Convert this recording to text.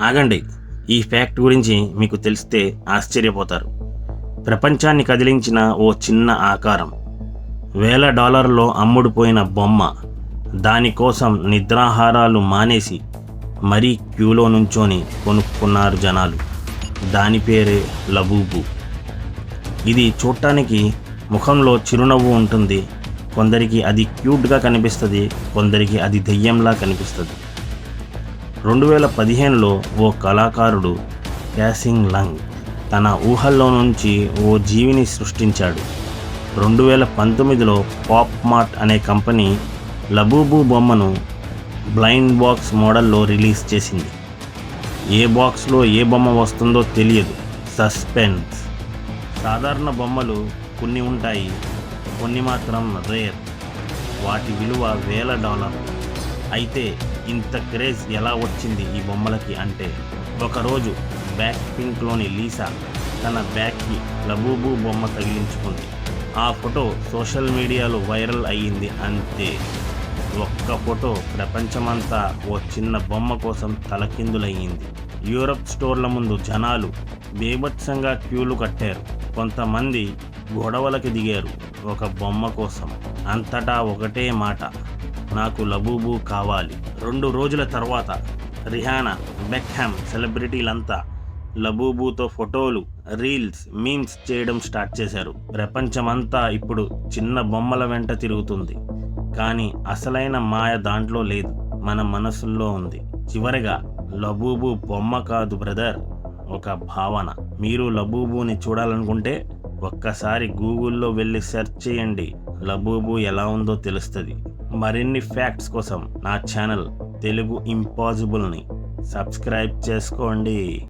ఆగండి, ఈ ఫ్యాక్ట్ గురించి మీకు తెలిస్తే ఆశ్చర్యపోతారు. ప్రపంచాన్ని కదిలించిన ఓ చిన్న ఆకారం, $1,000 అమ్ముడుపోయిన బొమ్మ. దానికోసం నిద్రాహారాలు మానేసి మరీ క్యూలో నుంచొని కొనుక్కున్నారు జనాలు. దాని పేరే లబూబు. ఇది చూడటానికి ముఖంలో చిరునవ్వు ఉంటుంది. కొందరికి అది క్యూట్గా కనిపిస్తుంది, కొందరికి అది దెయ్యంలా కనిపిస్తుంది. 2015లో ఓ కళాకారుడు క్యాసింగ్ లంగ్ తన ఊహల్లో నుంచి ఓ జీవిని సృష్టించాడు. 2019లో పాప్ మార్ట్ అనే కంపెనీ లబూబు బొమ్మను బ్లైండ్ బాక్స్ మోడల్లో రిలీజ్ చేసింది. ఏ బాక్స్లో ఏ బొమ్మ వస్తుందో తెలియదు. సస్పెన్స్. సాధారణ బొమ్మలు కొన్ని ఉంటాయి, కొన్ని మాత్రం రేర్. వాటి విలువ $1,000. అయితే ఇంత క్రేజ్ ఎలా వచ్చింది ఈ బొమ్మలకి అంటే, ఒకరోజు బ్యాక్ పింక్లోని లీసా తన బ్యాగ్కి లబూబు బొమ్మ తగిలించుకుంది. ఆ ఫోటో సోషల్ మీడియాలో వైరల్ అయ్యింది. అంతే, ఒక్క ఫోటో ప్రపంచమంతా ఓ చిన్న బొమ్మ కోసం తలకిందులయ్యింది. యూరప్ స్టోర్ల ముందు జనాలు బీభత్సంగా క్యూలు కట్టారు. కొంతమంది గొడవలకి దిగారు ఒక బొమ్మ కోసం. అంతటా ఒకటే మాట, నాకు లబూబు కావాలి. 2 రోజుల తర్వాత రిహానా, బెక్హామ్ సెలబ్రిటీలంతా లబూబుతో ఫోటోలు, రీల్స్, మీమ్స్ చేయడం స్టార్ట్ చేశారు. ప్రపంచమంతా ఇప్పుడు చిన్న బొమ్మల వెంట తిరుగుతుంది. కానీ అసలైన మాయ దాంట్లో లేదు, మన మనసుల్లో ఉంది. చివరిగా లబూబు బొమ్మ కాదు బ్రదర్, ఒక భావన. మీరు లబూబుని చూడాలనుకుంటే ఒక్కసారి గూగుల్లో వెళ్ళి సెర్చ్ చేయండి. లబూబు ఎలా ఉందో తెలుస్తుంది. మరిన్ని ఫ్యాక్ట్స్ కోసం నా ఛానల్ తెలుగు ఇంపాసిబుల్ని సబ్స్క్రైబ్ చేసుకోండి.